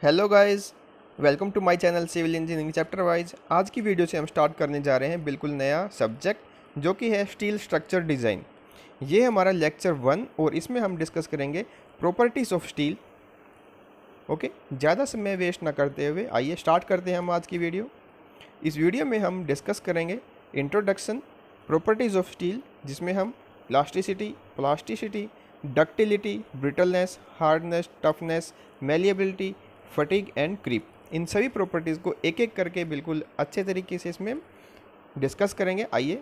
Hello guys, welcome to my channel civil engineering chapter wise. आज की video से हम स्टार्ट करने जा रहे हैं बिल्कुल नया सब्जेक्ट जो कि है स्टील स्ट्रक्चर डिज़ाइन। ये हमारा लेक्चर 1 और इसमें हम डिस्कस करेंगे प्रॉपर्टीज़ ऑफ स्टील। ओके, ज़्यादा समय वेस्ट ना करते हुए आइए स्टार्ट करते हैं हम आज की वीडियो। इस वीडियो में हम डिस्कस करेंगे इंट्रोडक्शन, प्रॉपर्टीज़ ऑफ स्टील, जिसमें हम elasticity, plasticity, ductility, brittleness, hardness, toughness, malleability, fatigue and creep, इन सभी प्रॉपर्टीज़ को एक एक करके बिल्कुल अच्छे तरीके से इसमें डिस्कस करेंगे। आइए,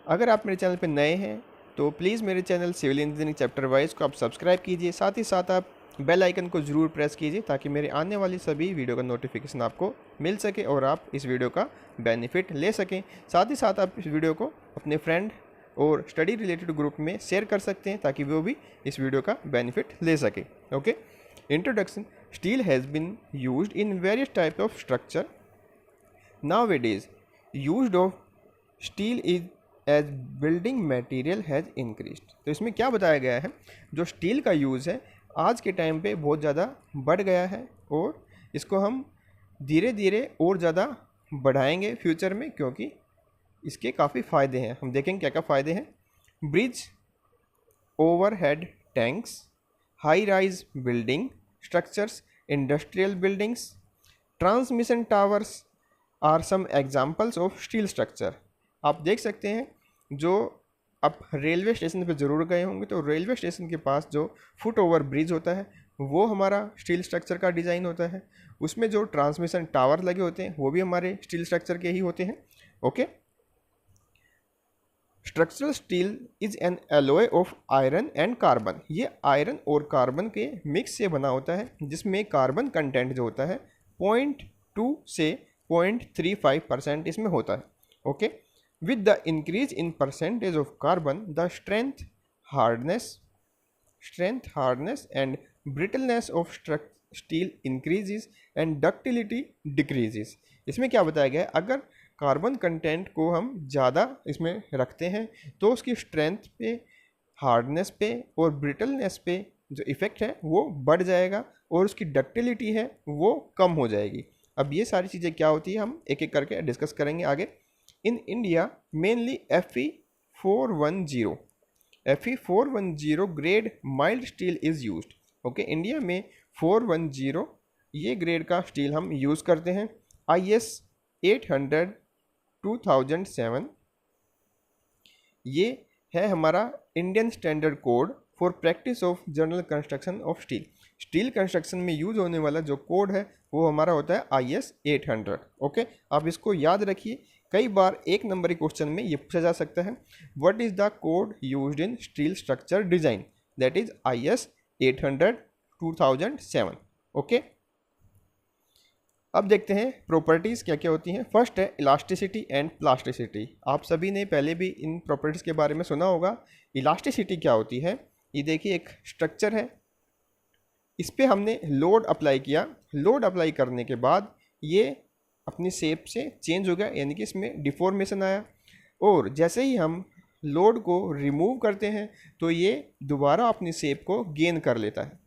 अगर आप मेरे चैनल पर नए हैं तो प्लीज़ मेरे channel civil engineering chapter wise को आप सब्सक्राइब कीजिए, साथ ही साथ आप बेल आइकन को ज़रूर प्रेस कीजिए ताकि मेरे आने वाली सभी वीडियो का नोटिफिकेशन आपको मिल सके और आप इस वीडियो का बेनिफिट ले सकें। साथ ही साथ आप इस वीडियो को अपने फ्रेंड और स्टडी रिलेटेड ग्रुप में शेयर कर सकते हैं ताकि वो भी इस वीडियो का बेनिफिट ले सके। Okay, introduction. Steel has been used in various type of structure. Nowadays, used of steel is as building material has increased. तो इसमें क्या बताया गया है, जो स्टील का यूज़ है आज के टाइम पे बहुत ज़्यादा बढ़ गया है और इसको हम धीरे धीरे और ज़्यादा बढ़ाएंगे फ्यूचर में, क्योंकि इसके काफ़ी फ़ायदे हैं। हम देखेंगे क्या क्या फ़ायदे हैं। Bridge, overhead tanks, high rise building structures, industrial buildings, transmission towers are some examples of steel structure. आप देख सकते हैं, जो आप रेलवे स्टेशन पे ज़रूर गए होंगे तो रेलवे स्टेशन के पास जो फुट ओवर ब्रिज होता है वो हमारा स्टील स्ट्रक्चर का डिज़ाइन होता है। उसमें जो ट्रांसमिशन टावर लगे होते हैं वो भी हमारे स्टील स्ट्रक्चर के ही होते हैं। Okay, structural steel is an alloy of iron and carbon. ये आयरन और कार्बन के मिक्स से बना होता है, जिसमें कार्बन कंटेंट जो होता है 0.2 से 0.35% इसमें होता है। Okay, with the increase in percentage of carbon, the strength, hardness and brittleness of steel increases and ductility decreases। इसमें क्या बताया गया है, अगर कार्बन कंटेंट को हम ज़्यादा इसमें रखते हैं तो उसकी स्ट्रेंथ पे, हार्डनेस पे और ब्रिटलनेस पे जो इफ़ेक्ट है वो बढ़ जाएगा और उसकी डक्टिलिटी है वो कम हो जाएगी। अब ये सारी चीज़ें क्या होती है हम एक एक करके डिस्कस करेंगे आगे। In India, mainly Fe410 grade mild steel is used। Okay, India में 410 ये ग्रेड का स्टील हम यूज़ करते हैं। IS 800 2007 ये है हमारा Indian standard code for practice of general construction of steel. Steel construction में यूज होने वाला जो कोड है वो हमारा होता है IS 800। ओके, आप इसको याद रखिए, कई बार एक नंबर के क्वेश्चन में ये पूछा जा सकता है, what is the code used in steel structure design, that is IS 800 2007। Okay, अब देखते हैं प्रॉपर्टीज़ क्या क्या होती हैं। फर्स्ट है इलास्टिसिटी एंड प्लास्टिसिटी। आप सभी ने पहले भी इन प्रॉपर्टीज़ के बारे में सुना होगा। इलास्टिसिटी क्या होती है, ये देखिए एक स्ट्रक्चर है, इस पर हमने लोड अप्लाई किया, लोड अप्लाई करने के बाद ये अपनी शेप से चेंज हो गया, यानी कि इसमें डिफॉर्मेशन आया, और जैसे ही हम लोड को रिमूव करते हैं तो ये दोबारा अपनी शेप को गेन कर लेता है।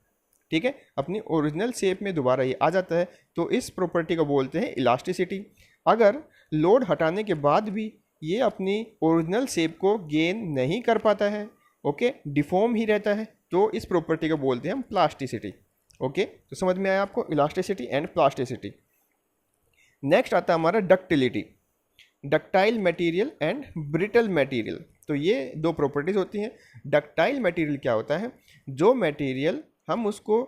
ठीक है, अपनी ओरिजिनल शेप में दोबारा ये आ जाता है, तो इस प्रॉपर्टी को बोलते हैं इलास्टिसिटी। अगर लोड हटाने के बाद भी ये अपनी ओरिजिनल शेप को गेन नहीं कर पाता है, ओके, डिफॉर्म ही रहता है, तो इस प्रॉपर्टी को बोलते हैं हम प्लास्टिसिटी। ओके, तो समझ में आया आपको इलास्टिसिटी एंड प्लास्टिसिटी। नेक्स्ट आता है हमारा ductility, ductile material and brittle material. तो ये दो प्रॉपर्टीज़ होती हैं। डक्टाइल मटेरियल क्या होता है, जो मटेरियल हम उसको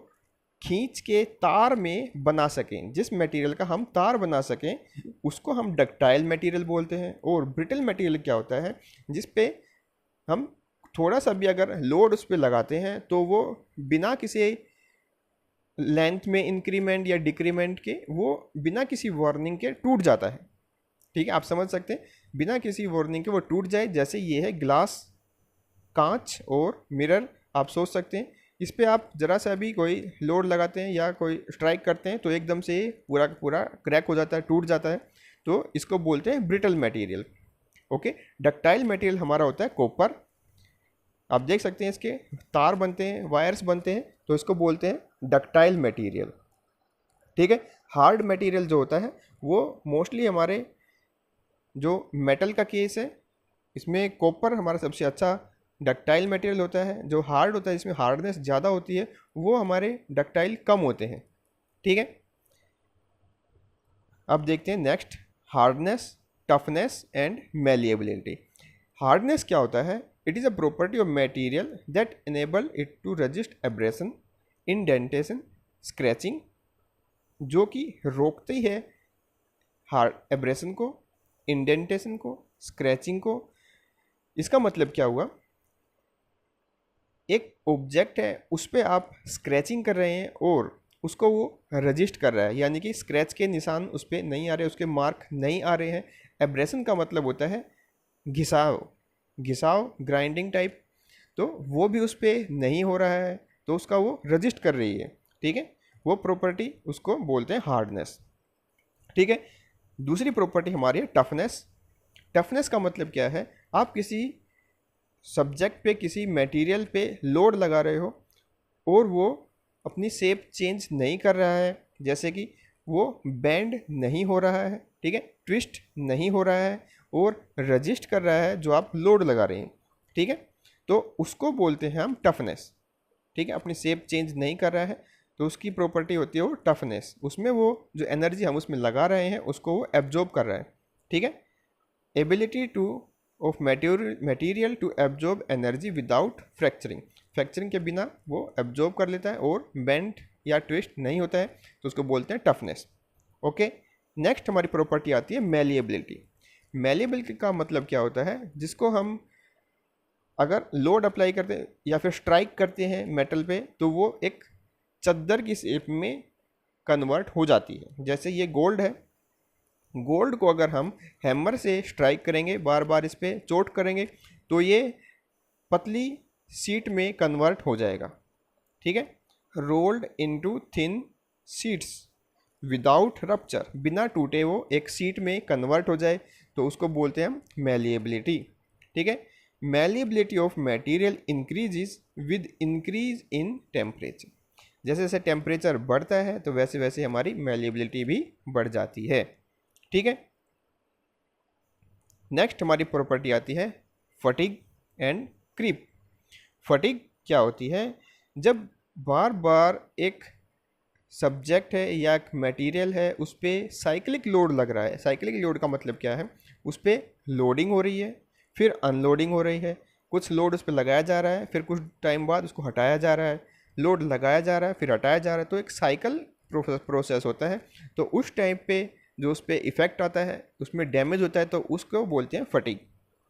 खींच के तार में बना सकें, जिस मटेरियल का हम तार बना सकें उसको हम डक्टाइल मटेरियल बोलते हैं। और ब्रिटल मटेरियल क्या होता है, जिस पे हम थोड़ा सा भी अगर लोड उस पर लगाते हैं तो वो बिना किसी लेंथ में इंक्रीमेंट या डिक्रीमेंट के वो बिना किसी वार्निंग के टूट जाता है। ठीक है, आप समझ सकते हैं, बिना किसी वार्निंग के वो टूट जाए। जैसे ये है ग्लास, कांच और मिरर, आप सोच सकते हैं इस पर आप ज़रा सा भी कोई लोड लगाते हैं या कोई स्ट्राइक करते हैं तो एकदम से पूरा पूरा क्रैक हो जाता है, टूट जाता है, तो इसको बोलते हैं brittle material. Okay, ductile material हमारा होता है कॉपर। आप देख सकते हैं इसके तार बनते हैं, वायर्स बनते हैं, तो इसको बोलते हैं डक्टाइल मटेरियल। ठीक है। हार्ड मटेरियल जो होता है वो मोस्टली हमारे जो मेटल का केस है, इसमें कॉपर हमारा सबसे अच्छा डक्टाइल मटेरियल होता है। जो हार्ड होता है, इसमें हार्डनेस ज़्यादा होती है, वो हमारे डक्टाइल कम होते हैं। ठीक है। अब देखते हैं next, hardness, toughness and malleability. Hardness क्या होता है? It is a property of material that enable it to resist abrasion, indentation, scratching, जो कि रोकती है हार्ड एब्रेशन को, इंडेंटेशन को, स्क्रैचिंग को। इसका मतलब क्या हुआ? एक ऑब्जेक्ट है, उस पर आप स्क्रैचिंग कर रहे हैं और उसको वो रजिस्ट कर रहा है, यानी कि स्क्रैच के निशान उस पर नहीं आ रहे, उसके मार्क नहीं आ रहे हैं। एब्रेशन का मतलब होता है घिसाव, घिसाव, ग्राइंडिंग टाइप, तो वो भी उस पर नहीं हो रहा है, तो उसका वो रजिस्ट कर रही है। ठीक है, वो प्रॉपर्टी उसको बोलते हैं हार्डनेस। ठीक है। दूसरी प्रॉपर्टी हमारी है टफनेस। टफनेस का मतलब क्या है? आप किसी सब्जेक्ट पे, किसी मटेरियल पे लोड लगा रहे हो और वो अपनी शेप चेंज नहीं कर रहा है, जैसे कि वो बेंड नहीं हो रहा है, ठीक है, ट्विस्ट नहीं हो रहा है और रजिस्ट कर रहा है जो आप लोड लगा रहे हैं। ठीक है, तो उसको बोलते हैं हम टफनेस। ठीक है, अपनी शेप चेंज नहीं कर रहा है तो उसकी प्रॉपर्टी होती है वो टफनेस। उसमें वो जो एनर्जी हम उसमें लगा रहे हैं उसको वो एब्जॉर्ब कर रहा है। ठीक है। Ability to of material to absorb energy without fracturing, fracturing के बिना वो एब्जॉर्ब कर लेता है और बेंड या ट्विस्ट नहीं होता है, तो उसको बोलते हैं टफनेस। ओके। नेक्स्ट हमारी प्रॉपर्टी आती है मैलिएबिलिटी। मैलिएबिलिटी का मतलब क्या होता है? जिसको हम अगर लोड अप्लाई करते हैं या फिर स्ट्राइक करते हैं मेटल पे, तो वो एक चद्दर की शेप में कन्वर्ट हो जाती है। जैसे ये गोल्ड है, गोल्ड को अगर हम हैमर से स्ट्राइक करेंगे, बार बार इस पर चोट करेंगे, तो ये पतली शीट में कन्वर्ट हो जाएगा। ठीक है, rolled into thin sheets without rupture, बिना टूटे वो एक शीट में कन्वर्ट हो जाए, तो उसको बोलते हैं हम मैलिएबिलिटी। ठीक है। Malleability of material increases with increase in temperature, जैसे जैसे टेम्परेचर बढ़ता है तो वैसे वैसे हमारी मैलिएबिलिटी भी बढ़ जाती है। ठीक है। नेक्स्ट हमारी प्रॉपर्टी आती है फटीग एंड क्रीप। फटीग क्या होती है? जब बार बार एक सब्जेक्ट है या एक मटेरियल है उस पर साइक्लिक लोड लग रहा है। साइक्लिक लोड का मतलब क्या है? उस पर लोडिंग हो रही है, फिर अनलोडिंग हो रही है, कुछ लोड उस पर लगाया जा रहा है, फिर कुछ टाइम बाद उसको हटाया जा रहा है, लोड लगाया जा रहा है, फिर हटाया जा रहा है, तो एक साइकिल प्रोसेस होता है। तो उस टाइम पे जो उस पर इफ़ेक्ट आता है, उसमें डैमेज होता है, तो उसको बोलते हैं फटीग।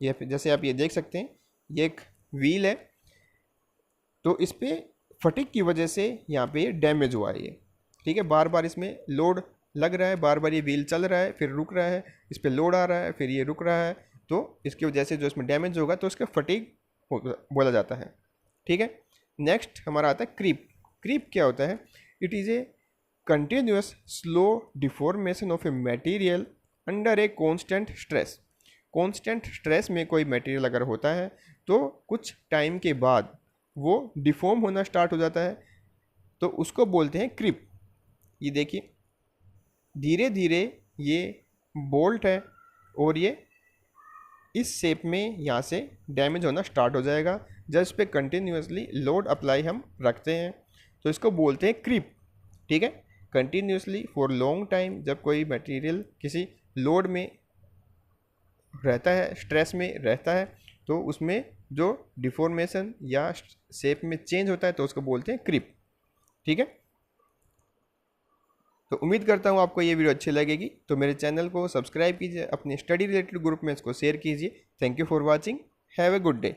ये जैसे आप ये देख सकते हैं, ये एक व्हील है, तो इस पर फटीग की वजह से यहाँ पे ये डैमेज हुआ है ये। ठीक है, बार बार इसमें लोड लग रहा है, बार बार ये व्हील चल रहा है, फिर रुक रहा है, इस पर लोड आ रहा है, फिर ये रुक रहा है, तो इसकी वजह से जो इसमें डैमेज होगा तो उसका फटीग बोला जाता है। ठीक है। नेक्स्ट हमारा आता है क्रीप। क्रीप क्या होता है? It is a continuous slow deformation of a material under a constant stress. Constant stress में कोई मटेरियल अगर होता है तो कुछ टाइम के बाद वो डिफॉर्म होना स्टार्ट हो जाता है, तो उसको बोलते हैं क्रीप। ये देखिए, धीरे धीरे ये बोल्ट है और ये इस शेप में यहाँ से डैमेज होना स्टार्ट हो जाएगा जब इस पर कंटिन्यूसली लोड अप्लाई हम रखते हैं, तो इसको बोलते हैं क्रीप। ठीक है, कंटिन्यूसली फॉर लॉन्ग टाइम जब कोई मटेरियल किसी लोड में रहता है, स्ट्रेस में रहता है, तो उसमें जो डिफॉर्मेशन या शेप में चेंज होता है तो उसको बोलते हैं क्रीप। ठीक है, तो उम्मीद करता हूँ आपको ये वीडियो अच्छी लगेगी, तो मेरे चैनल को सब्सक्राइब कीजिए, अपने स्टडी रिलेटेड ग्रुप में इसको शेयर कीजिए। Thank you for watching, have a good day.